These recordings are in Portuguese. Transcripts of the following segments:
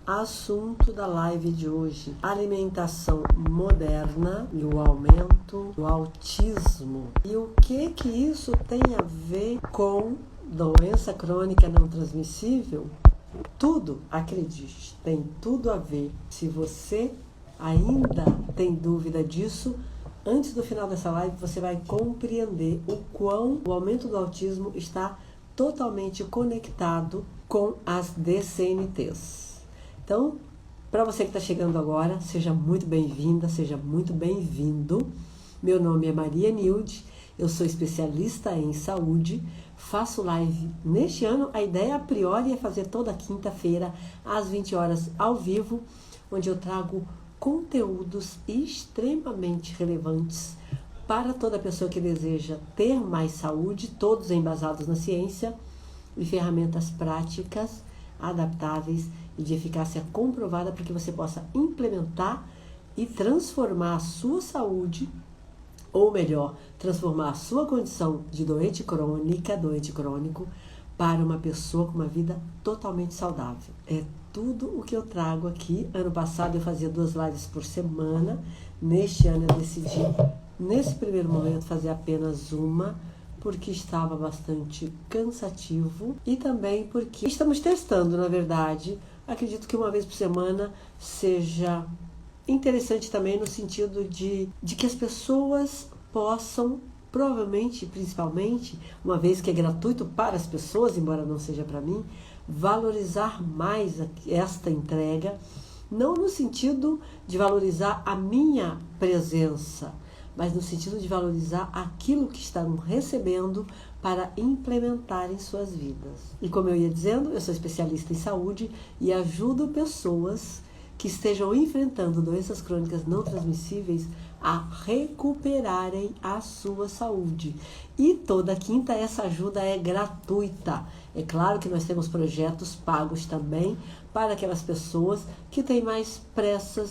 Assunto da live de hoje: alimentação moderna e o aumento do autismo. E o que isso tem a ver com doença crônica não transmissível? Tudo, acredite, tem tudo a ver. Se você ainda tem dúvida disso, antes do final dessa live você vai compreender o quão o aumento do autismo está totalmente conectado com as DCNTs. Então, para você que está chegando agora, seja muito bem-vinda, seja muito bem-vindo. Meu nome é Maria Nilde, eu sou especialista em saúde, faço live neste ano. A ideia a priori é fazer toda quinta-feira, às 20 horas, ao vivo, onde eu trago conteúdos extremamente relevantes para toda pessoa que deseja ter mais saúde, todos embasados na ciência e ferramentas práticas, adaptáveis e de eficácia comprovada para que você possa implementar e transformar a sua saúde, ou melhor, transformar a sua condição de doente crônico, para uma pessoa com uma vida totalmente saudável. É tudo o que eu trago aqui. Ano passado eu fazia 2 lives por semana. Neste ano eu decidi, nesse primeiro momento, fazer apenas uma, porque estava bastante cansativo e também porque estamos testando, na verdade. Acredito que uma vez por semana seja interessante também no sentido de que as pessoas possam, provavelmente, principalmente, uma vez que é gratuito para as pessoas, embora não seja para mim, valorizar mais esta entrega, não no sentido de valorizar a minha presença, mas no sentido de valorizar aquilo que estão recebendo para implementar em suas vidas. E como eu ia dizendo, eu sou especialista em saúde e ajudo pessoas que estejam enfrentando doenças crônicas não transmissíveis a recuperarem a sua saúde. E toda quinta essa ajuda é gratuita. É claro que nós temos projetos pagos também para aquelas pessoas que têm mais pressa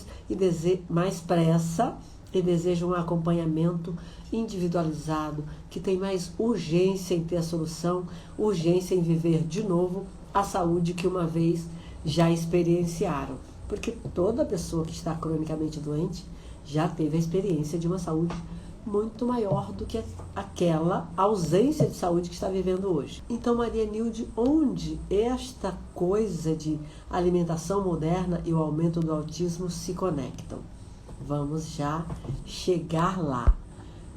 e desejam um acompanhamento individualizado, que tem mais urgência em ter a solução, urgência em viver de novo a saúde que uma vez já experienciaram. Porque toda pessoa que está cronicamente doente já teve a experiência de uma saúde muito maior do que aquela ausência de saúde que está vivendo hoje. Então, Maria Nilde, onde esta coisa de alimentação moderna e o aumento do autismo se conectam? Vamos já chegar lá.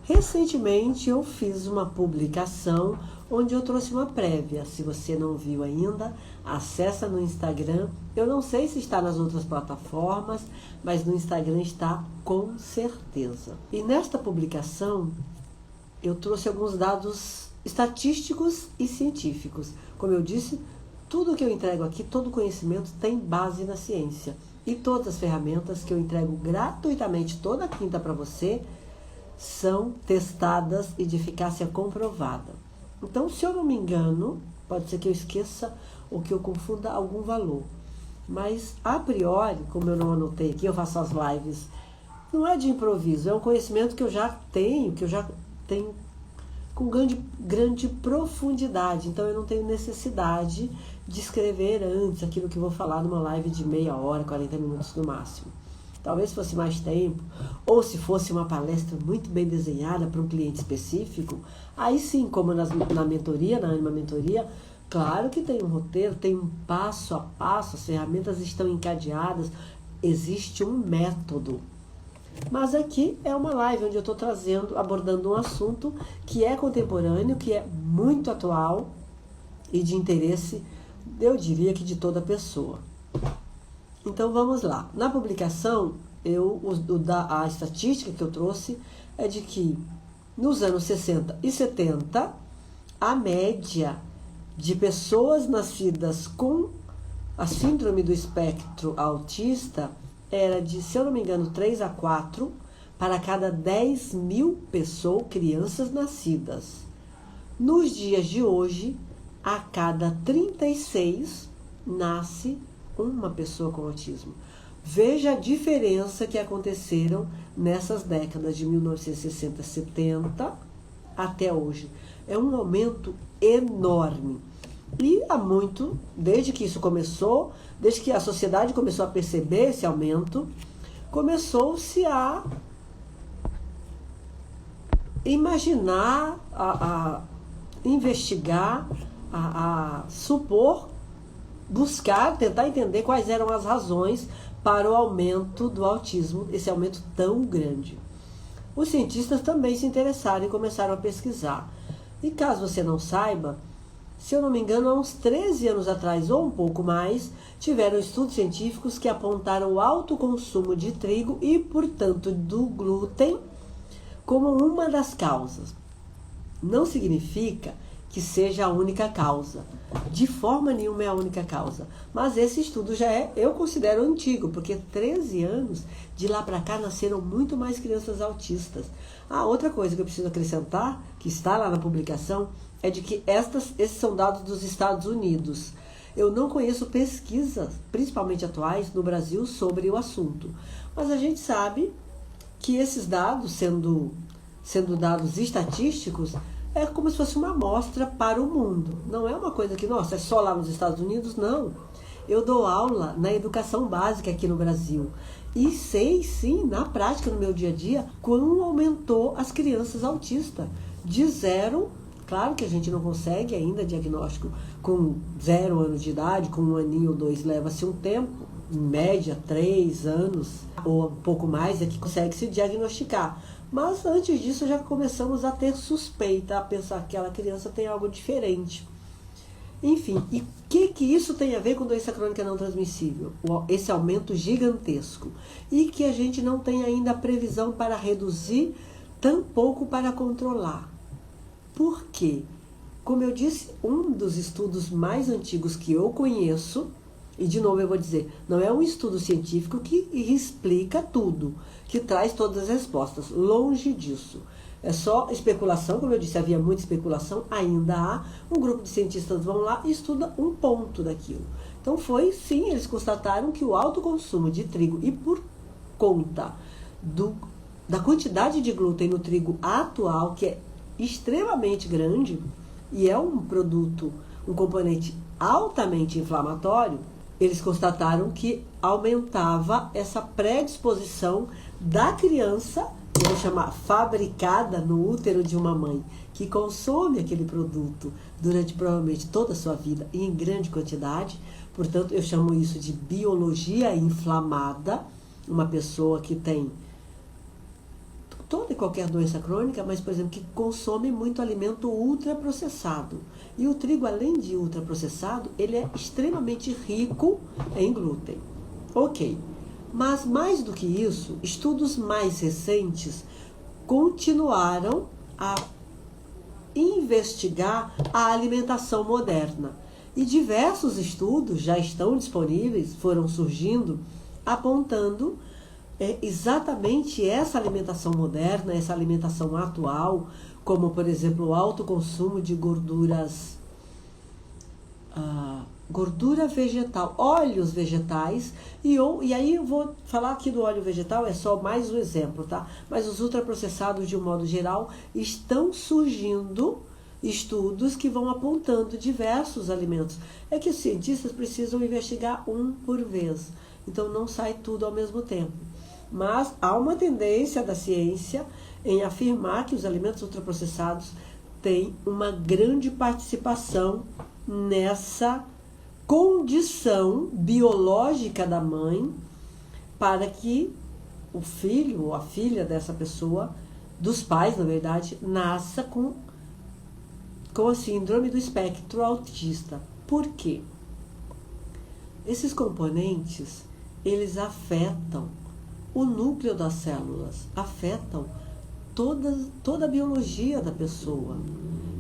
Recentemente eu fiz uma publicação onde eu trouxe uma prévia. Se você não viu ainda, acessa no Instagram. Eu não sei se está nas outras plataformas, mas no Instagram está com certeza. E nesta publicação eu trouxe alguns dados estatísticos e científicos. Como eu disse, tudo que eu entrego aqui, todo conhecimento tem base na ciência. E todas as ferramentas que eu entrego gratuitamente toda quinta para você são testadas e de eficácia comprovada. Então, se eu não me engano, pode ser que eu esqueça ou que eu confunda algum valor. Mas, a priori, como eu não anotei aqui, eu faço as lives, não é de improviso, é um conhecimento que eu já tenho com grande profundidade. Então, eu não tenho necessidade de escrever antes aquilo que eu vou falar numa live de meia hora, 40 minutos no máximo. Talvez fosse mais tempo, ou se fosse uma palestra muito bem desenhada para um cliente específico, aí sim, como na mentoria, na Anima Mentoria, claro que tem um roteiro, tem um passo a passo, as ferramentas estão encadeadas, existe um método. Mas aqui é uma live onde eu estou abordando um assunto que é contemporâneo, que é muito atual e de interesse, eu diria que de toda pessoa. Então vamos lá. Na publicação, a estatística que eu trouxe é de que nos anos 60 e 70, a média de pessoas nascidas com a síndrome do espectro autista era de, se eu não me engano, 3 a 4 para cada 10 mil crianças nascidas. Nos dias de hoje, a cada 36 nasce uma pessoa com autismo. Veja a diferença que aconteceram nessas décadas de 1960, 70 até hoje. É um aumento enorme. E há muito, desde que isso começou, desde que a sociedade começou a perceber esse aumento, começou-se a imaginar, a investigar, a supor, buscar, tentar entender quais eram as razões para o aumento do autismo, esse aumento tão grande. Os cientistas também se interessaram e começaram a pesquisar. E caso você não saiba, se eu não me engano, há uns 13 anos atrás, ou um pouco mais, tiveram estudos científicos que apontaram o alto consumo de trigo e, portanto, do glúten como uma das causas. Não significa que seja a única causa. De forma nenhuma é a única causa. Mas esse estudo já é, eu considero antigo, porque 13 anos, de lá para cá, nasceram muito mais crianças autistas. Outra coisa que eu preciso acrescentar, que está lá na publicação, é de que esses são dados dos Estados Unidos. Eu não conheço pesquisas, principalmente atuais, no Brasil, sobre o assunto. Mas a gente sabe que esses dados, sendo dados estatísticos, é como se fosse uma amostra para o mundo. Não é uma coisa que, nossa, é só lá nos Estados Unidos, não. Eu dou aula na educação básica aqui no Brasil. E sei, sim, na prática, no meu dia a dia, como aumentou as crianças autistas. De 0, claro que a gente não consegue ainda diagnóstico com 0 anos de idade, com 1 aninho ou 2, leva-se um tempo, em média 3 anos, ou um pouco mais, é que consegue se diagnosticar. Mas antes disso já começamos a ter suspeita, a pensar que aquela criança tem algo diferente. Enfim, e o que isso tem a ver com doença crônica não transmissível? Esse aumento gigantesco. E que a gente não tem ainda previsão para reduzir, tampouco para controlar. Por quê? Como eu disse, um dos estudos mais antigos que eu conheço, e de novo eu vou dizer, não é um estudo científico que explica tudo, que traz todas as respostas. Longe disso. É só especulação, como eu disse, havia muita especulação, ainda há. Um grupo de cientistas vão lá e estuda um ponto daquilo. Então foi, sim, eles constataram que o alto consumo de trigo, e por conta da quantidade de glúten no trigo atual, que é extremamente grande, e é um produto, um componente altamente inflamatório, eles constataram que aumentava essa predisposição da criança, vou chamar fabricada no útero de uma mãe, que consome aquele produto durante provavelmente toda a sua vida e em grande quantidade. Portanto, eu chamo isso de biologia inflamada. Uma pessoa que tem toda e qualquer doença crônica, mas, por exemplo, que consome muito alimento ultraprocessado. E o trigo, além de ultraprocessado, ele é extremamente rico em glúten. Ok. Mas, mais do que isso, estudos mais recentes continuaram a investigar a alimentação moderna. E diversos estudos já estão disponíveis, foram surgindo, apontando exatamente essa alimentação moderna, essa alimentação atual, como, por exemplo, o alto consumo de gorduras, gordura vegetal, óleos vegetais, e aí eu vou falar aqui do óleo vegetal, é só mais um exemplo, tá? Mas os ultraprocessados, de um modo geral, estão surgindo estudos que vão apontando diversos alimentos. É que os cientistas precisam investigar um por vez, então não sai tudo ao mesmo tempo. Mas há uma tendência da ciência em afirmar que os alimentos ultraprocessados têm uma grande participação nessa condição biológica da mãe para que o filho ou a filha dessa pessoa, dos pais, na verdade, nasça com a síndrome do espectro autista. Por quê? Esses componentes, eles afetam o núcleo das células, afetam toda a biologia da pessoa.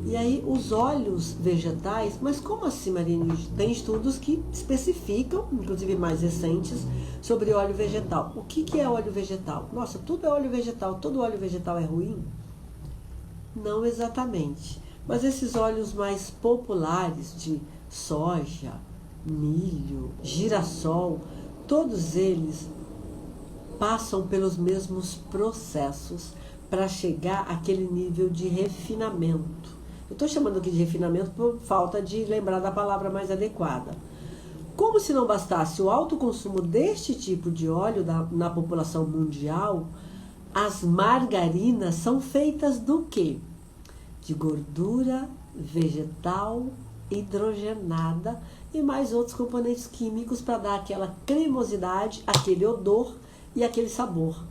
E aí os óleos vegetais, mas como assim, Marine? Tem estudos que especificam, inclusive mais recentes, sobre óleo vegetal. O que é óleo vegetal? Nossa, tudo é óleo vegetal, todo óleo vegetal é ruim? Não exatamente. Mas esses óleos mais populares de soja, milho, girassol, todos eles passam pelos mesmos processos para chegar àquele nível de refinamento, Eu estou chamando aqui de refinamento por falta de lembrar da palavra mais adequada. Como se não bastasse o alto consumo deste tipo de óleo na população mundial, as margarinas são feitas do quê? De gordura vegetal hidrogenada e mais outros componentes químicos para dar aquela cremosidade, aquele odor e aquele sabor.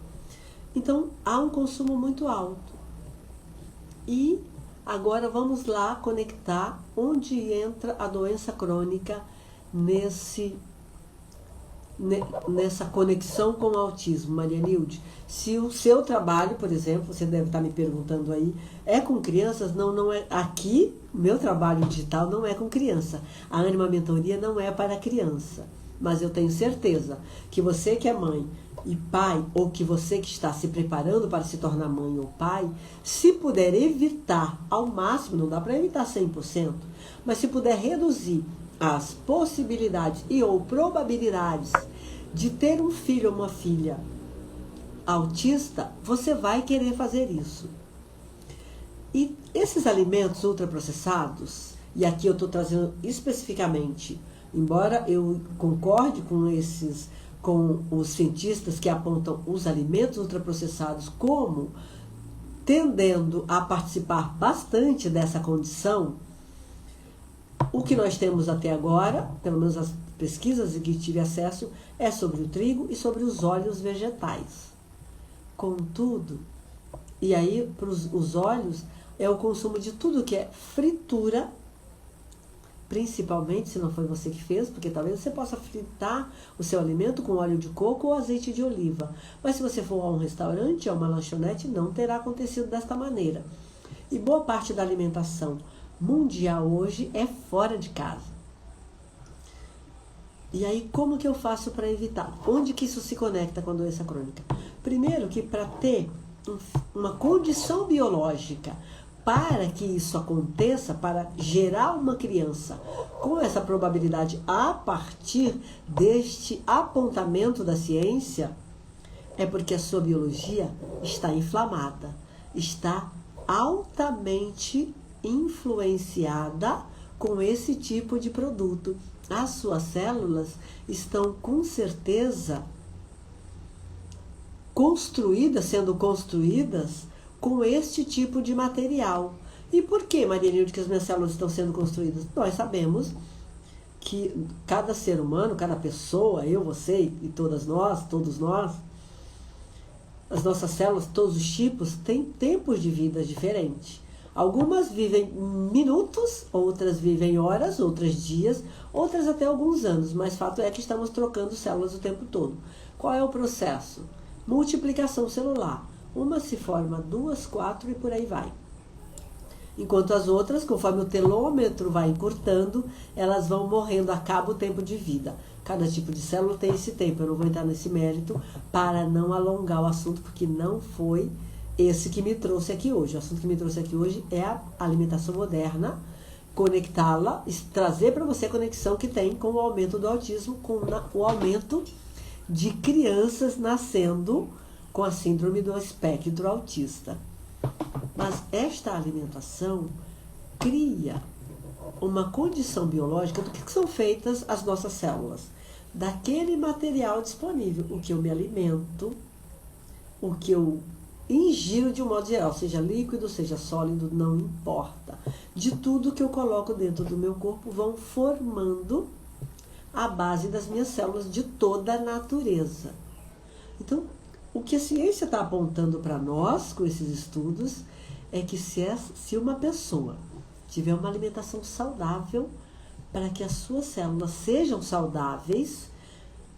Então, há um consumo muito alto. E agora vamos lá conectar onde entra a doença crônica nessa conexão com o autismo, Maria Nilde. Se o seu trabalho, por exemplo, você deve estar me perguntando aí, é com crianças? Não é. Aqui, meu trabalho digital não é com criança. A Ânima Mentoria não é para criança. Mas eu tenho certeza que você que é mãe e pai, ou que você que está se preparando para se tornar mãe ou pai, se puder evitar ao máximo, não dá para evitar 100%, mas se puder reduzir as possibilidades e ou probabilidades de ter um filho ou uma filha autista, você vai querer fazer isso. E esses alimentos ultraprocessados, e aqui eu estou trazendo especificamente, embora eu concorde com os cientistas que apontam os alimentos ultraprocessados como tendendo a participar bastante dessa condição, o que nós temos até agora, pelo menos as pesquisas em que tive acesso, é sobre o trigo e sobre os óleos vegetais. Contudo, e aí para os óleos é o consumo de tudo que é fritura, principalmente se não foi você que fez, porque talvez você possa fritar o seu alimento com óleo de coco ou azeite de oliva. Mas se você for a um restaurante, a uma lanchonete, não terá acontecido desta maneira. E boa parte da alimentação mundial hoje é fora de casa. E aí, como que eu faço para evitar? Onde que isso se conecta com a doença crônica? Primeiro que para ter uma condição biológica para que isso aconteça, para gerar uma criança com essa probabilidade a partir deste apontamento da ciência, é porque a sua biologia está inflamada, está altamente influenciada com esse tipo de produto. As suas células estão com certeza sendo construídas com este tipo de material. E por que, Maria Nilde, que as minhas células estão sendo construídas? Nós sabemos que cada ser humano, cada pessoa, eu, você e todos nós, as nossas células, todos os tipos, têm tempos de vida diferentes. Algumas vivem minutos, outras vivem horas, outras dias, outras até alguns anos, mas fato é que estamos trocando células o tempo todo. Qual é o processo? Multiplicação celular. Uma se forma, duas, quatro e por aí vai. Enquanto as outras, conforme o telômetro vai encurtando, elas vão morrendo, acaba o tempo de vida. Cada tipo de célula tem esse tempo. Eu não vou entrar nesse mérito para não alongar o assunto, porque não foi esse que me trouxe aqui hoje. O assunto que me trouxe aqui hoje é a alimentação moderna, conectá-la, trazer para você a conexão que tem com o aumento do autismo, com o aumento de crianças nascendo com a síndrome do espectro autista. Mas esta alimentação cria uma condição biológica do que são feitas as nossas células. Daquele material disponível, o que eu me alimento, o que eu ingiro de um modo geral, seja líquido, seja sólido, não importa. De tudo que eu coloco dentro do meu corpo vão formando a base das minhas células de toda a natureza. Então, o que a ciência está apontando para nós com esses estudos é que se uma pessoa tiver uma alimentação saudável, para que as suas células sejam saudáveis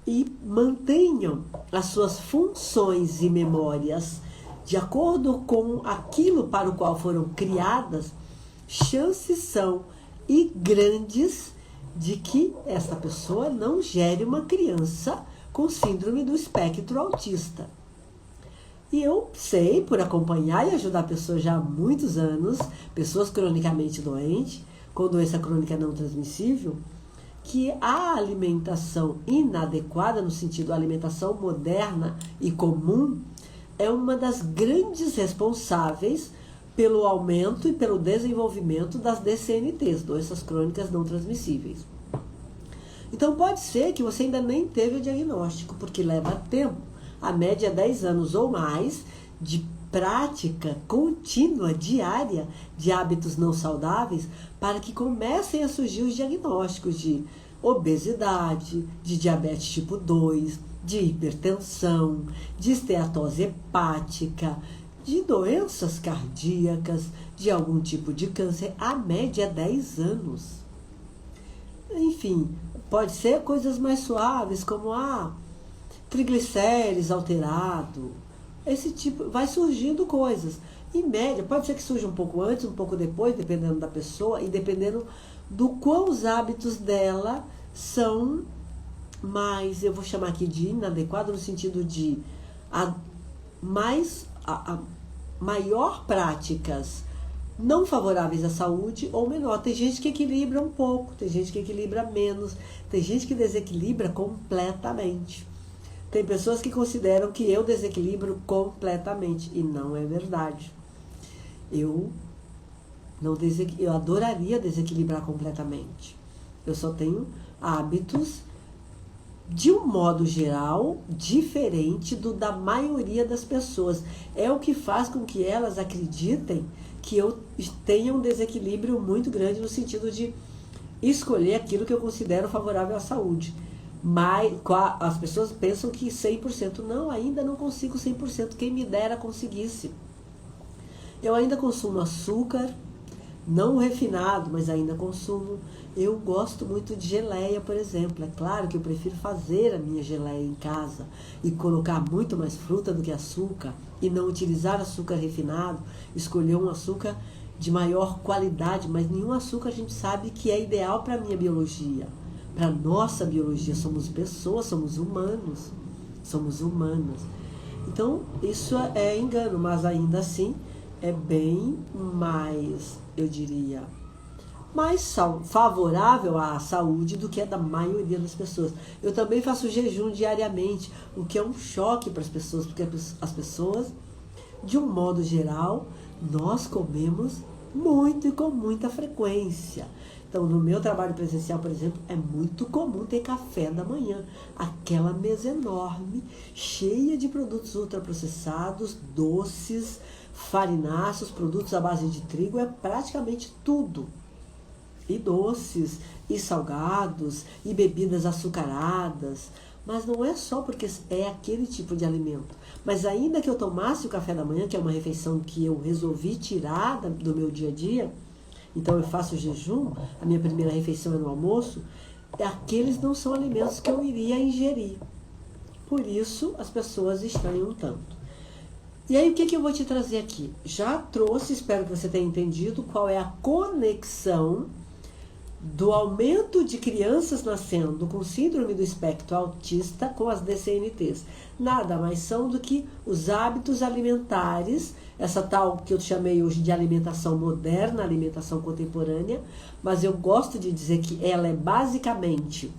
e mantenham as suas funções e memórias de acordo com aquilo para o qual foram criadas, chances são e grandes de que essa pessoa não gere uma criança com síndrome do espectro autista. E eu sei, por acompanhar e ajudar pessoas já há muitos anos, pessoas cronicamente doentes, com doença crônica não transmissível, que a alimentação inadequada, no sentido alimentação moderna e comum, é uma das grandes responsáveis pelo aumento e pelo desenvolvimento das DCNTs, doenças crônicas não transmissíveis. Então pode ser que você ainda nem teve o diagnóstico, porque leva tempo, a média é 10 anos ou mais de prática contínua, diária, de hábitos não saudáveis, para que comecem a surgir os diagnósticos de obesidade, de diabetes tipo 2, de hipertensão, de esteatose hepática, de doenças cardíacas, de algum tipo de câncer. A média é 10 anos. Enfim, pode ser coisas mais suaves, como triglicérides alterado. Esse tipo, vai surgindo coisas. Em média, pode ser que surja um pouco antes, um pouco depois, dependendo da pessoa e dependendo do quão os hábitos dela são mais, eu vou chamar aqui de inadequado, no sentido de maior práticas não favoráveis à saúde ou menor. Tem gente que equilibra um pouco, tem gente que equilibra menos, tem gente que desequilibra completamente. Tem pessoas que consideram que eu desequilibro completamente, e não é verdade. Eu adoraria desequilibrar completamente. Eu só tenho hábitos, de um modo geral, diferente do da maioria das pessoas. É o que faz com que elas acreditem que eu tenha um desequilíbrio muito grande no sentido de escolher aquilo que eu considero favorável à saúde. Mas as pessoas pensam que 100%. Não, ainda não consigo 100%. Quem me dera conseguisse. Eu ainda consumo açúcar, não refinado, mas ainda consumo. Eu gosto muito de geleia, por exemplo. É claro que eu prefiro fazer a minha geleia em casa e colocar muito mais fruta do que açúcar e não utilizar açúcar refinado, escolher um açúcar de maior qualidade, mas nenhum açúcar a gente sabe que é ideal para a minha biologia. Para a nossa biologia, somos pessoas, somos humanos. Somos humanas. Então, isso é engano, mas ainda assim é bem mais, eu diria, mais favorável à saúde do que a da maioria das pessoas. Eu também faço jejum diariamente, o que é um choque para as pessoas, porque as pessoas, de um modo geral, nós comemos muito e com muita frequência. Então, no meu trabalho presencial, por exemplo, é muito comum ter café da manhã. Aquela mesa enorme, cheia de produtos ultraprocessados, doces, farináceos, produtos à base de trigo, é praticamente tudo. E doces, e salgados, e bebidas açucaradas. Mas não é só porque é aquele tipo de alimento. Mas ainda que eu tomasse o café da manhã, que é uma refeição que eu resolvi tirar do meu dia a dia, então eu faço jejum, a minha primeira refeição é no almoço, aqueles não são alimentos que eu iria ingerir. Por isso as pessoas estranham tanto. E aí o que eu vou te trazer aqui? Já trouxe, espero que você tenha entendido, qual é a conexão do aumento de crianças nascendo com síndrome do espectro autista com as DCNTs. Nada mais são do que os hábitos alimentares, essa tal que eu chamei hoje de alimentação moderna, alimentação contemporânea, mas eu gosto de dizer que ela é basicamente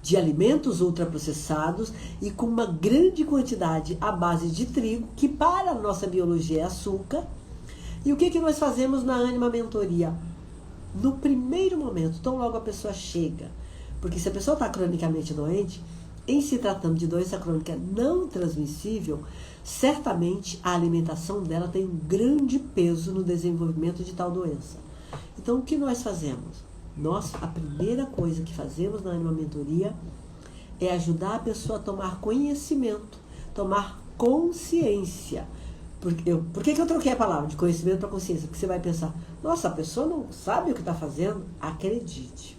de alimentos ultraprocessados e com uma grande quantidade à base de trigo, que para a nossa biologia é açúcar. E o que nós fazemos na Ânima Mentoria? No primeiro momento, tão logo a pessoa chega, porque se a pessoa está cronicamente doente, em se tratando de doença crônica não transmissível, certamente a alimentação dela tem um grande peso no desenvolvimento de tal doença. Então, o que nós fazemos? A primeira coisa que fazemos na Ânima Mentoria é ajudar a pessoa a tomar conhecimento, tomar consciência. Por que eu troquei a palavra de conhecimento para consciência? Porque você vai pensar, nossa, a pessoa não sabe o que está fazendo? Acredite.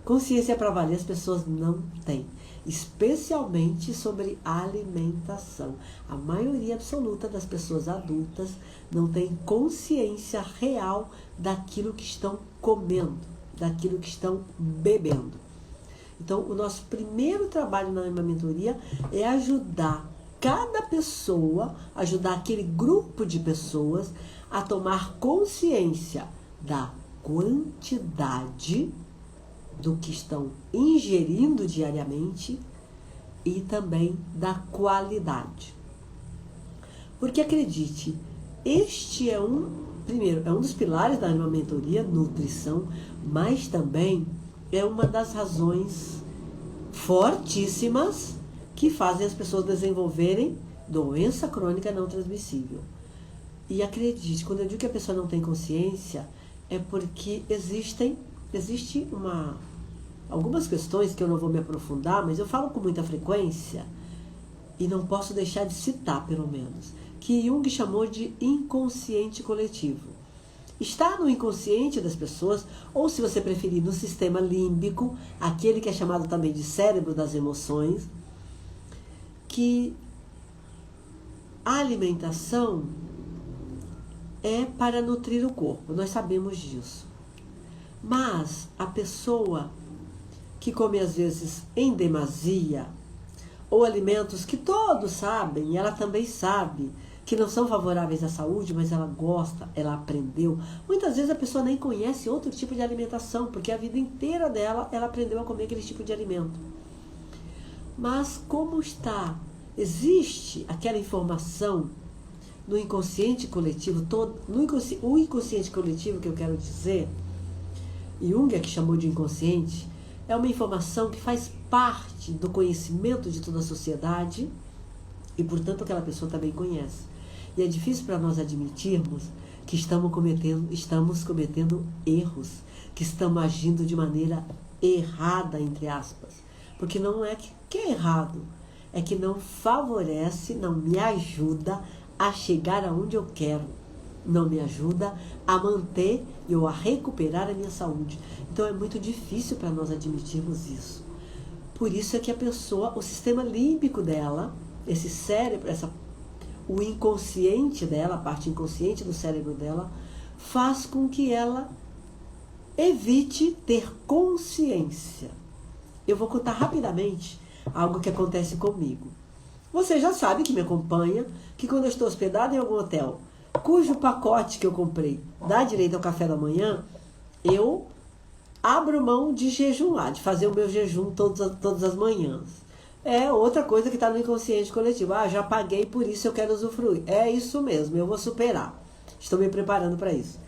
Consciência para valer as pessoas não têm, especialmente sobre alimentação. A maioria absoluta das pessoas adultas não tem consciência real daquilo que estão comendo, daquilo que estão bebendo. Então, o nosso primeiro trabalho na Ânima Mentoria é ajudar cada pessoa, ajudar aquele grupo de pessoas a tomar consciência da quantidade do que estão ingerindo diariamente e também da qualidade. Porque acredite, este é primeiro, é um dos pilares da mentoria, nutrição, mas também é uma das razões fortíssimas que fazem as pessoas desenvolverem doença crônica não transmissível. E acredite, quando eu digo que a pessoa não tem consciência, é porque existe algumas questões que eu não vou me aprofundar, mas eu falo com muita frequência e não posso deixar de citar, pelo menos, que Jung chamou de inconsciente coletivo. Está no inconsciente das pessoas, ou se você preferir, no sistema límbico, aquele que é chamado também de cérebro das emoções, que a alimentação é para nutrir o corpo, nós sabemos disso. Mas a pessoa que come às vezes em demasia, ou alimentos que todos sabem, e ela também sabe, que não são favoráveis à saúde, mas ela gosta, ela aprendeu. Muitas vezes a pessoa nem conhece outro tipo de alimentação, porque a vida inteira dela, ela aprendeu a comer aquele tipo de alimento. Mas como está? Existe aquela informação no inconsciente coletivo, o inconsciente coletivo que eu quero dizer, Jung é que chamou de inconsciente, é uma informação que faz parte do conhecimento de toda a sociedade e, portanto, aquela pessoa também conhece. E é difícil para nós admitirmos que estamos cometendo erros, que estamos agindo de maneira errada, entre aspas. Porque não é que é errado, é que não favorece, não me ajuda a chegar aonde eu quero, não me ajuda a manter ou a recuperar a minha saúde. Então é muito difícil para nós admitirmos isso. Por isso é que a pessoa, o sistema límbico dela, esse cérebro, o inconsciente dela, a parte inconsciente do cérebro dela, faz com que ela evite ter consciência. Eu vou contar rapidamente algo que acontece comigo. Você já sabe que me acompanha, que quando eu estou hospedada em algum hotel, cujo pacote que eu comprei dá direito ao café da manhã, eu abro mão de jejuar, de fazer o meu jejum todas as manhãs. É outra coisa que está no inconsciente coletivo. Já paguei, por isso eu quero usufruir. É isso mesmo, eu vou superar. Estou me preparando para isso.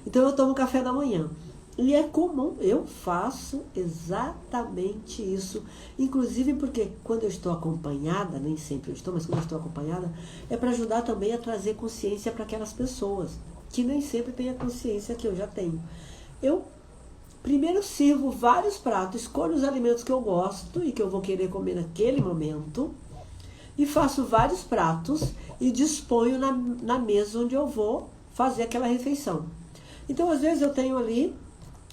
Então eu tomo café da manhã. E é comum, eu faço exatamente isso. Inclusive porque quando eu estou acompanhada, nem sempre eu estou, mas quando eu estou acompanhada, é para ajudar também a trazer consciência para aquelas pessoas que nem sempre têm a consciência que eu já tenho. Eu primeiro sirvo vários pratos, escolho os alimentos que eu gosto e que eu vou querer comer naquele momento, e faço vários pratos e disponho na mesa onde eu vou fazer aquela refeição. Então, às vezes eu tenho ali,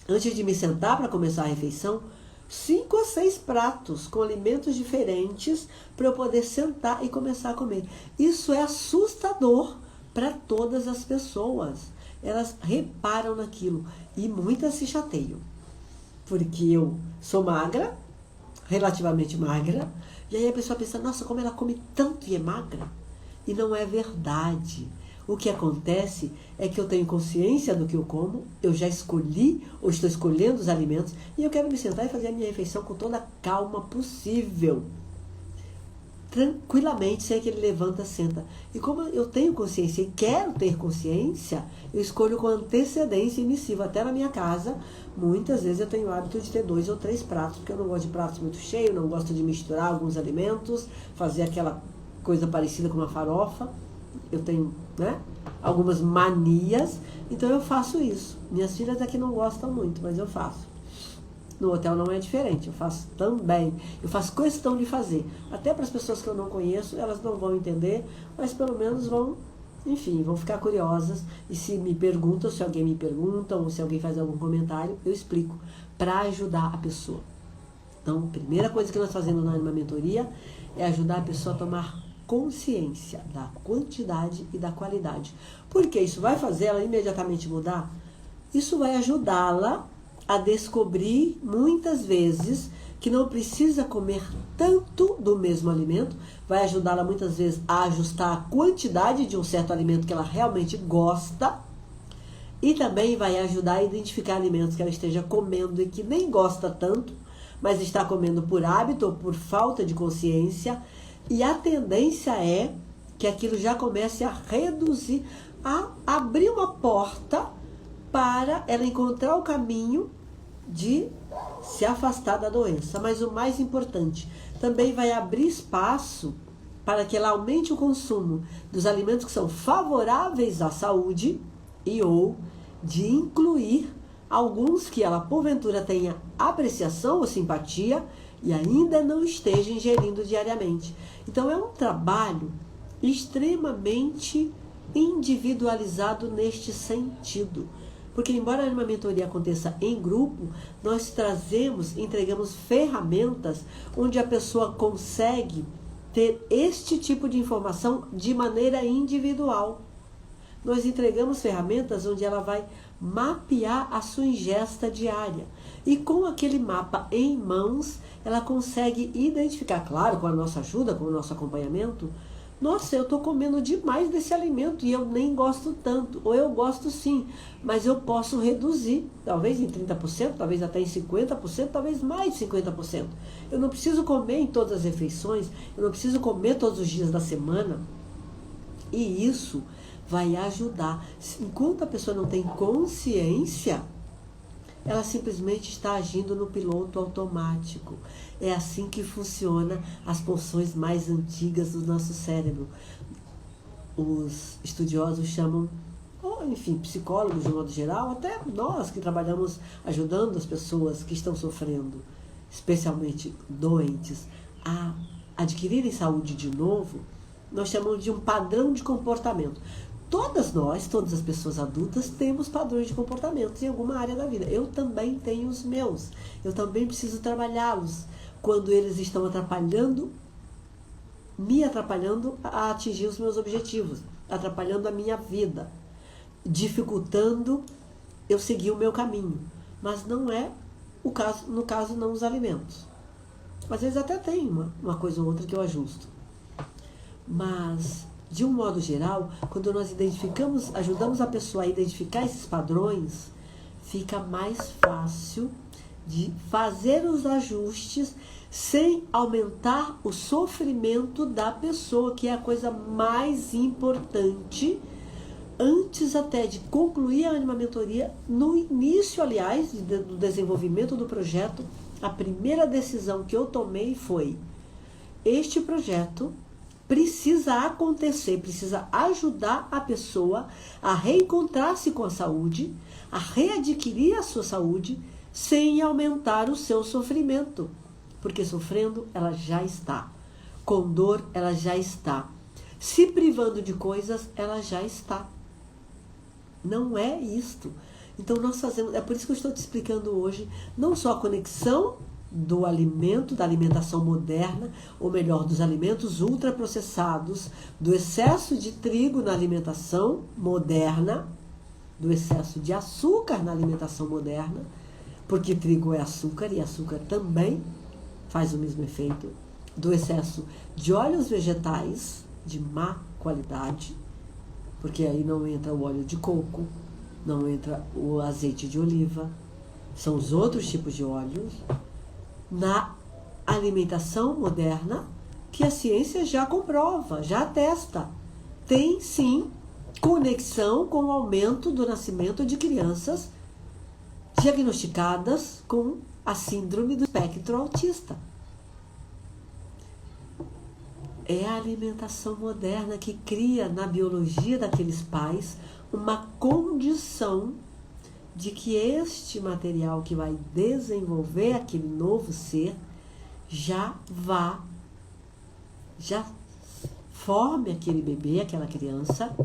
antes de me sentar para começar a refeição, 5 ou 6 pratos com alimentos diferentes para eu poder sentar e começar a comer. Isso é assustador para todas as pessoas. Elas reparam naquilo e muitas se chateiam. Porque eu sou magra, relativamente magra, e aí a pessoa pensa, nossa, como ela come tanto e é magra? E não é verdade. O que acontece é que eu tenho consciência do que eu como, eu já escolhi ou estou escolhendo os alimentos e eu quero me sentar e fazer a minha refeição com toda a calma possível. Tranquilamente, sem aquele levanta, senta. E como eu tenho consciência e quero ter consciência, eu escolho com antecedência e me sirvo. Até na minha casa, muitas vezes eu tenho o hábito de ter 2 ou 3 pratos, porque eu não gosto de pratos muito cheios, não gosto de misturar alguns alimentos, fazer aquela coisa parecida com uma farofa. Eu tenho, algumas manias, então eu faço isso. Minhas filhas aqui não gostam muito, mas eu faço. No hotel não é diferente, eu faço também. Eu faço questão de fazer. Até para as pessoas que eu não conheço, elas não vão entender, mas pelo menos vão ficar curiosas. E se me perguntam, se alguém me pergunta, ou se alguém faz algum comentário, eu explico, para ajudar a pessoa. Então, a primeira coisa que nós fazemos na mentoria é ajudar a pessoa a tomar consciência da quantidade e da qualidade. Porque isso vai fazer ela imediatamente mudar? Isso vai ajudá-la a descobrir muitas vezes que não precisa comer tanto do mesmo alimento, vai ajudá-la muitas vezes a ajustar a quantidade de um certo alimento que ela realmente gosta, e também vai ajudar a identificar alimentos que ela esteja comendo e que nem gosta tanto, mas está comendo por hábito ou por falta de consciência, e a tendência é que aquilo já comece a reduzir. a abrir uma porta para ela encontrar o caminho de se afastar da doença. Mas o mais importante, também vai abrir espaço para que ela aumente o consumo dos alimentos que são favoráveis à saúde e ou de incluir alguns que ela porventura tenha apreciação ou simpatia e ainda não esteja ingerindo diariamente. Então é um trabalho extremamente individualizado neste sentido. Porque embora uma mentoria aconteça em grupo, nós entregamos ferramentas onde a pessoa consegue ter este tipo de informação de maneira individual. Nós entregamos ferramentas onde ela vai mapear a sua ingesta diária. E com aquele mapa em mãos, ela consegue identificar, claro, com a nossa ajuda, com o nosso acompanhamento, nossa, eu estou comendo demais desse alimento e eu nem gosto tanto. Ou eu gosto sim, mas eu posso reduzir, talvez em 30%, talvez até em 50%, talvez mais de 50%. Eu não preciso comer em todas as refeições, eu não preciso comer todos os dias da semana. E isso vai ajudar. Enquanto a pessoa não tem consciência, ela simplesmente está agindo no piloto automático. É assim que funciona as funções mais antigas do nosso cérebro. Os estudiosos chamam, ou enfim, psicólogos de modo geral, até nós que trabalhamos ajudando as pessoas que estão sofrendo, especialmente doentes, a adquirirem saúde de novo, nós chamamos de um padrão de comportamento. Todas as pessoas adultas, temos padrões de comportamento em alguma área da vida. Eu também tenho os meus. Eu também preciso trabalhá-los quando eles estão me atrapalhando a atingir os meus objetivos, atrapalhando a minha vida, dificultando eu seguir o meu caminho. Mas não é o caso, no caso não os alimentos. Às vezes até tem uma coisa ou outra que eu ajusto. Mas de um modo geral, quando nós ajudamos a pessoa a identificar esses padrões, fica mais fácil de fazer os ajustes sem aumentar o sofrimento da pessoa, que é a coisa mais importante, antes até de concluir a mentoria. No início, aliás, do desenvolvimento do projeto, a primeira decisão que eu tomei foi: este projeto precisa acontecer, precisa ajudar a pessoa a reencontrar-se com a saúde, a readquirir a sua saúde, sem aumentar o seu sofrimento. Porque sofrendo, ela já está. Com dor, ela já está. Se privando de coisas, ela já está. Não é isto. Então nós fazemos, é por isso que eu estou te explicando hoje, não só a conexão do alimento, da alimentação moderna, ou melhor, dos alimentos ultraprocessados, do excesso de trigo na alimentação moderna, do excesso de açúcar na alimentação moderna, porque trigo é açúcar e açúcar também faz o mesmo efeito, do excesso de óleos vegetais de má qualidade, porque aí não entra o óleo de coco, não entra o azeite de oliva, são os outros tipos de óleos, na alimentação moderna, que a ciência já comprova, já atesta. Tem sim conexão com o aumento do nascimento de crianças diagnosticadas com a síndrome do espectro autista. É a alimentação moderna que cria na biologia daqueles pais uma condição de que este material que vai desenvolver aquele novo ser já forme aquele bebê, aquela criança,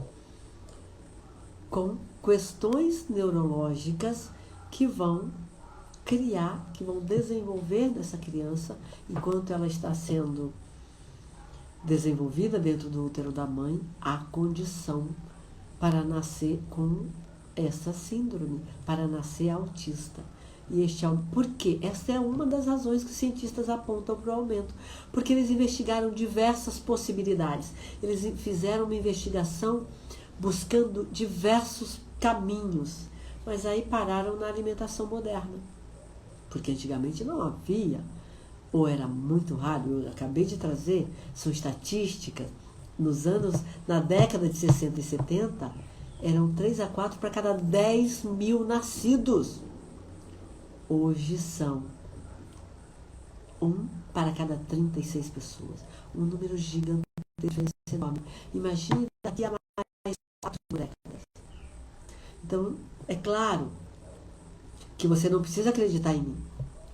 com questões neurológicas que vão criar, que vão desenvolver nessa criança, enquanto ela está sendo desenvolvida dentro do útero da mãe, a condição para nascer com essa síndrome, para nascer autista. E por quê? Essa é uma das razões que os cientistas apontam para o aumento. Porque eles investigaram diversas possibilidades. Eles fizeram uma investigação buscando diversos caminhos. Mas aí pararam na alimentação moderna. Porque antigamente não havia, ou era muito raro. Eu acabei de trazer, são estatísticas, na década de 60 e 70, eram 3 a 4 para cada 10 mil nascidos. Hoje são 1 para cada 36 pessoas. Um número gigantesco, enorme. Imagine daqui a mais 4 décadas. Então, é claro que você não precisa acreditar em mim.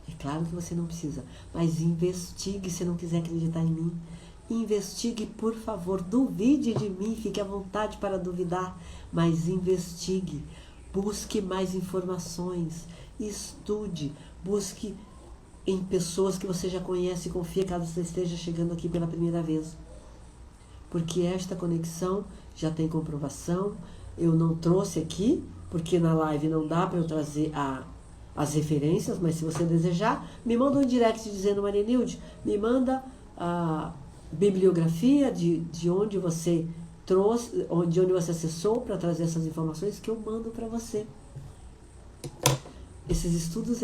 É claro que você não precisa. Mas investigue se não quiser acreditar em mim. Investigue, por favor. Duvide de mim. Fique à vontade para duvidar. Mas investigue. Busque mais informações. Estude. Busque em pessoas que você já conhece e confia, caso você esteja chegando aqui pela primeira vez. Porque esta conexão já tem comprovação. Eu não trouxe aqui, porque na live não dá para eu trazer as referências, mas se você desejar, me manda um direct dizendo: Marinilde, me manda a bibliografia de onde você trouxe, de onde você acessou para trazer essas informações, que eu mando para você. Esses estudos,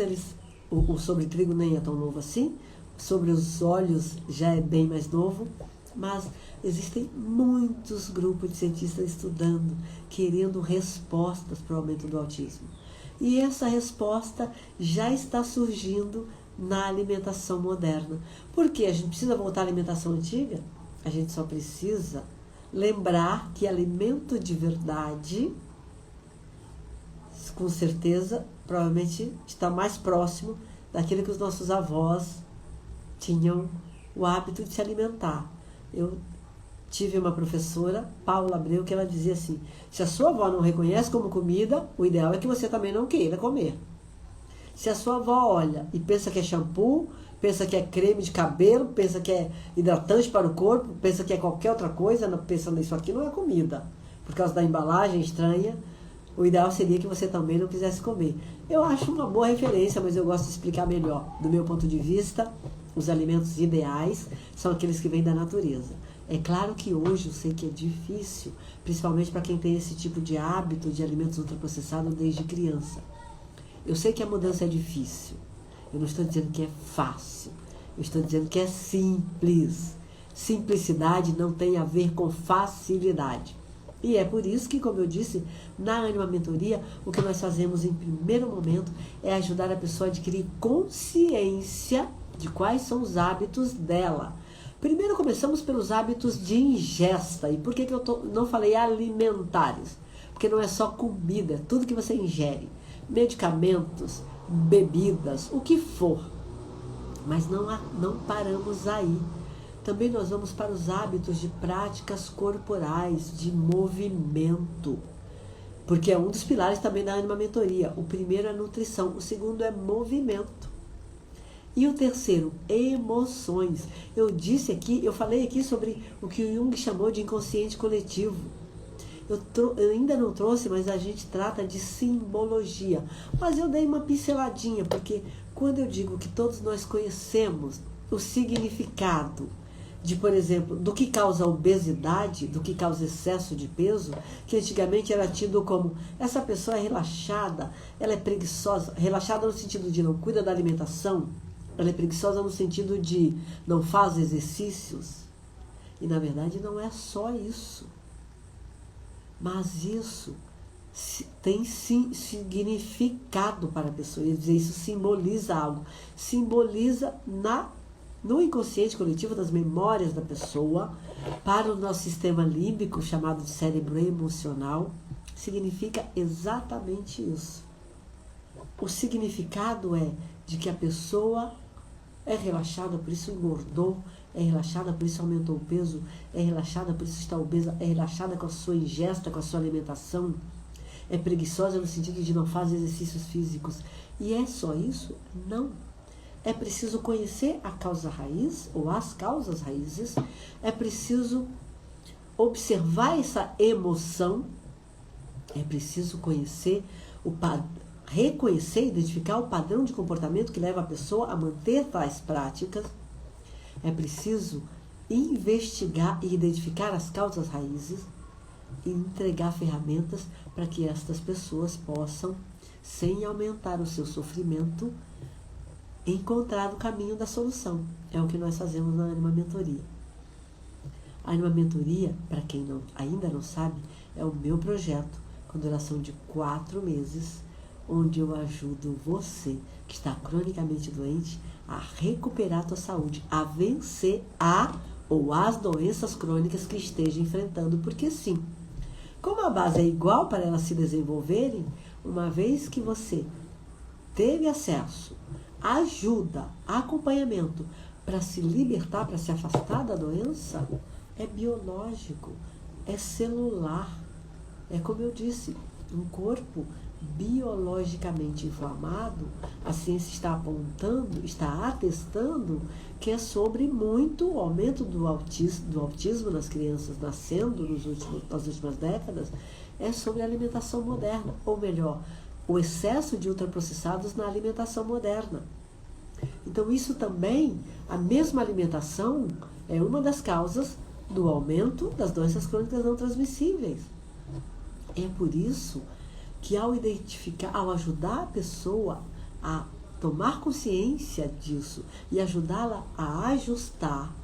o sobre trigo nem é tão novo assim, sobre os olhos já é bem mais novo, mas existem muitos grupos de cientistas estudando, querendo respostas para o aumento do autismo. E essa resposta já está surgindo na alimentação moderna. Por quê? A gente precisa voltar à alimentação antiga? A gente só precisa lembrar que alimento de verdade, com certeza, provavelmente está mais próximo daquilo que os nossos avós tinham o hábito de se alimentar. Eu tive uma professora, Paula Abreu, que ela dizia assim: se a sua avó não reconhece como comida, o ideal é que você também não queira comer. Se a sua avó olha e pensa que é shampoo, pensa que é creme de cabelo, pensa que é hidratante para o corpo, pensa que é qualquer outra coisa, pensa nisso aqui não é comida, por causa da embalagem estranha, o ideal seria que você também não quisesse comer. Eu acho uma boa referência, mas eu gosto de explicar melhor. Do meu ponto de vista, os alimentos ideais são aqueles que vêm da natureza. É claro que hoje eu sei que é difícil, principalmente para quem tem esse tipo de hábito de alimentos ultraprocessados desde criança. Eu sei que a mudança é difícil. Eu não estou dizendo que é fácil. Eu estou dizendo que é simples. Simplicidade não tem a ver com facilidade. E é por isso que, como eu disse, na Ânima Mentoria, o que nós fazemos em primeiro momento é ajudar a pessoa a adquirir consciência de quais são os hábitos dela. Primeiro começamos pelos hábitos de ingesta. E por que eu não falei alimentares? Porque não é só comida, é tudo que você ingere. Medicamentos, bebidas, o que for. Mas não paramos aí. Também nós vamos para os hábitos de práticas corporais, de movimento. Porque é um dos pilares também da Ânima Mentoria. O primeiro é nutrição, o segundo é movimento. E o terceiro, emoções. Eu falei aqui sobre o que o Jung chamou de inconsciente coletivo. Eu ainda não trouxe, mas a gente trata de simbologia. Mas eu dei uma pinceladinha, porque quando eu digo que todos nós conhecemos o significado de, por exemplo, do que causa obesidade, do que causa excesso de peso, que antigamente era tido como: essa pessoa é relaxada, ela é preguiçosa, relaxada no sentido de não cuida da alimentação, ela é preguiçosa no sentido de não faz exercícios. E na verdade não é só isso. Mas isso tem sim significado para a pessoa. Eu ia dizer, isso simboliza algo. Simboliza no inconsciente coletivo, das memórias da pessoa, para o nosso sistema límbico, chamado de cérebro emocional, significa exatamente isso. O significado é de que a pessoa é relaxada, por isso engordou, é relaxada, por isso aumentou o peso, é relaxada, por isso está obesa, é relaxada com a sua ingesta, com a sua alimentação, é preguiçosa no sentido de não fazer exercícios físicos. E é só isso? Não. É preciso conhecer a causa raiz, ou as causas raízes, é preciso observar essa emoção, é preciso conhecer reconhecer e identificar o padrão de comportamento que leva a pessoa a manter tais práticas. É preciso investigar e identificar as causas raízes e entregar ferramentas para que estas pessoas possam, sem aumentar o seu sofrimento, encontrar o caminho da solução. É o que nós fazemos na Ânima Mentoria. A Ânima Mentoria, para quem ainda não sabe, é o meu projeto com duração de 4 meses, onde eu ajudo você que está cronicamente doente a recuperar a tua saúde, a vencer ou as doenças crônicas que esteja enfrentando, porque sim, como a base é igual para elas se desenvolverem, uma vez que você teve acesso, ajuda, acompanhamento para se libertar, para se afastar da doença, é biológico, é celular. É como eu disse, um corpo biologicamente inflamado, a ciência está apontando, está atestando que é sobre muito o aumento do autismo nas crianças nascendo nas últimas décadas, é sobre a alimentação moderna, ou melhor, o excesso de ultraprocessados na alimentação moderna. Então isso também, a mesma alimentação, é uma das causas do aumento das doenças crônicas não transmissíveis. É por isso que ao ajudar a pessoa a tomar consciência disso e ajudá-la a ajustar,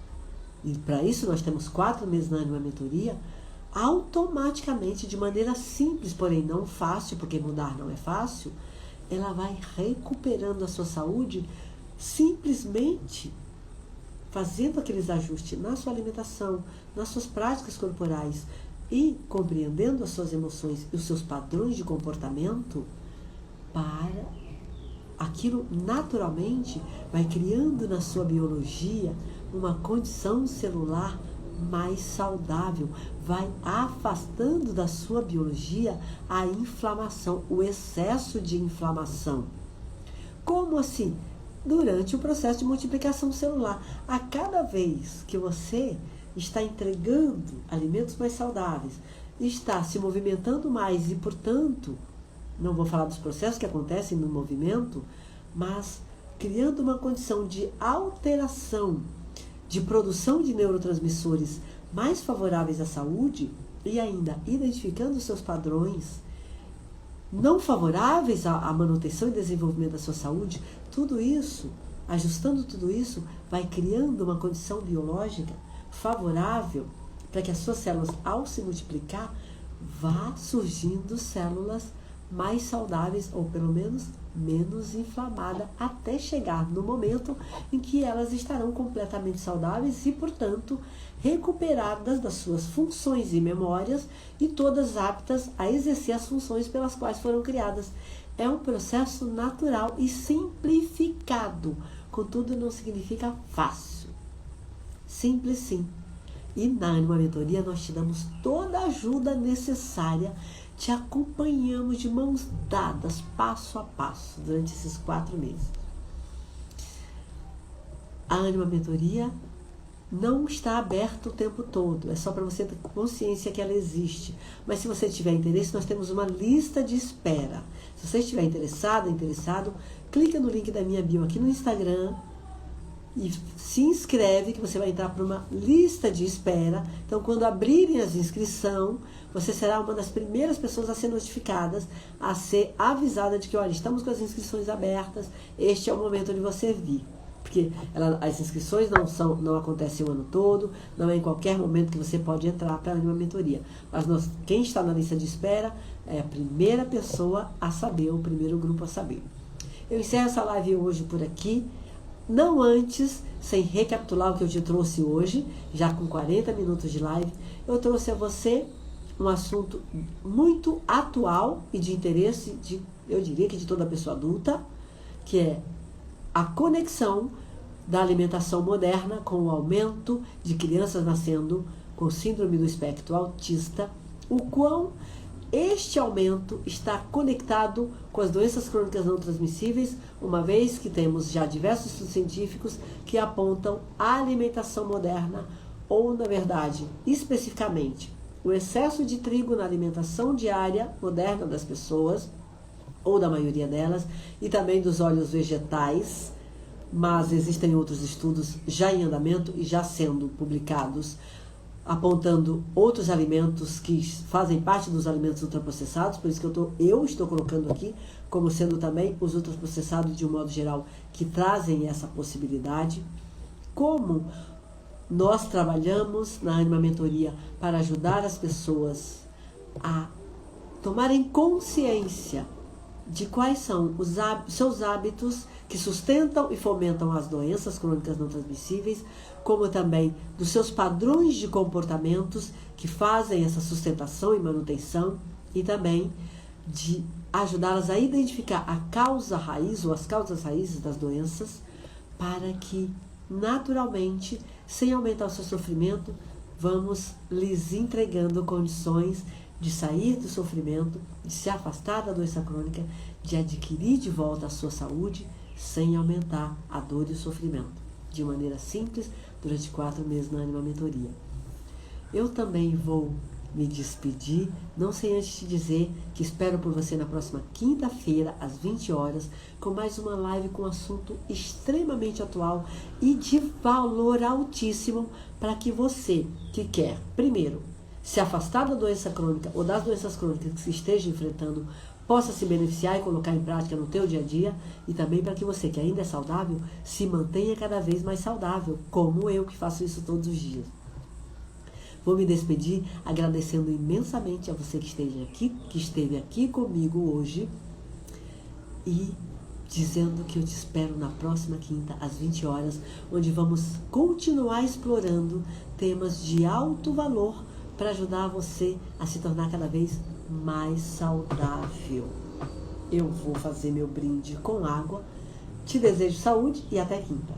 e para isso nós temos 4 meses na Ânima Mentoria, automaticamente, de maneira simples, porém não fácil, porque mudar não é fácil, ela vai recuperando a sua saúde simplesmente fazendo aqueles ajustes na sua alimentação, nas suas práticas corporais e compreendendo as suas emoções e os seus padrões de comportamento, para aquilo naturalmente vai criando na sua biologia uma condição celular mais saudável, vai afastando da sua biologia a inflamação, o excesso de inflamação. Como assim? Durante o processo de multiplicação celular. A cada vez que você está entregando alimentos mais saudáveis, está se movimentando mais e, portanto, não vou falar dos processos que acontecem no movimento, mas criando uma condição de alteração, de produção de neurotransmissores mais favoráveis à saúde e ainda identificando os seus padrões não favoráveis à manutenção e desenvolvimento da sua saúde, tudo isso, ajustando tudo isso, vai criando uma condição biológica favorável para que as suas células, ao se multiplicar, vá surgindo células mais saudáveis, ou pelo menos menos inflamadas, até chegar no momento em que elas estarão completamente saudáveis e, portanto, recuperadas das suas funções e memórias e todas aptas a exercer as funções pelas quais foram criadas. É um processo natural e simplificado, contudo não significa fácil. Simples sim. E na Ânima Mentoria nós te damos toda a ajuda necessária, te acompanhamos de mãos dadas, passo a passo, durante esses 4 meses. A Ânima Mentoria não está aberta o tempo todo, é só para você ter consciência que ela existe. Mas se você tiver interesse, nós temos uma lista de espera. Se você estiver interessado, clica no link da minha bio aqui no Instagram e se inscreve, que você vai entrar para uma lista de espera. Então, quando abrirem as inscrições, você será uma das primeiras pessoas a ser notificadas, a ser avisada de que, olha, estamos com as inscrições abertas, este é o momento de você vir. Porque as inscrições não acontecem o ano todo, não é em qualquer momento que você pode entrar para a Ânima Mentoria. Mas quem está na lista de espera é a primeira pessoa a saber, o primeiro grupo a saber. Eu encerro essa live hoje por aqui, não antes, sem recapitular o que eu te trouxe hoje, já com 40 minutos de live. Eu trouxe a você um assunto muito atual e de interesse, eu diria que de toda pessoa adulta, que é a conexão da alimentação moderna com o aumento de crianças nascendo com síndrome do espectro autista, o quão este aumento está conectado com as doenças crônicas não transmissíveis, uma vez que temos já diversos estudos científicos que apontam a alimentação moderna, ou, na verdade, especificamente, o excesso de trigo na alimentação diária moderna das pessoas, ou da maioria delas, e também dos óleos vegetais, mas existem outros estudos já em andamento e já sendo publicados, apontando outros alimentos que fazem parte dos alimentos ultraprocessados, por isso que eu estou colocando aqui, como sendo também os ultraprocessados de um modo geral, que trazem essa possibilidade. Como nós trabalhamos na Ânima Mentoria para ajudar as pessoas a tomarem consciência de quais são os seus hábitos que sustentam e fomentam as doenças crônicas não transmissíveis, como também dos seus padrões de comportamentos que fazem essa sustentação e manutenção, e também de ajudá-las a identificar a causa raiz ou as causas raízes das doenças, para que naturalmente, sem aumentar o seu sofrimento, vamos lhes entregando condições de sair do sofrimento, de se afastar da doença crônica, de adquirir de volta a sua saúde, sem aumentar a dor e o sofrimento, de maneira simples, durante 4 meses na Anima Mentoria. Eu também vou me despedir, não sem antes te dizer que espero por você na próxima quinta-feira, às 20 horas, com mais uma live com um assunto extremamente atual e de valor altíssimo para que você que quer, primeiro, se afastar da doença crônica ou das doenças crônicas que se esteja enfrentando, possa se beneficiar e colocar em prática no teu dia a dia, e também para que você que ainda é saudável, se mantenha cada vez mais saudável, como eu que faço isso todos os dias. Vou me despedir agradecendo imensamente a você que esteve aqui comigo hoje, e dizendo que eu te espero na próxima quinta, às 20 horas, onde vamos continuar explorando temas de alto valor para ajudar você a se tornar cada vez mais saudável. Eu vou fazer meu brinde com água. Te desejo saúde e até quinta.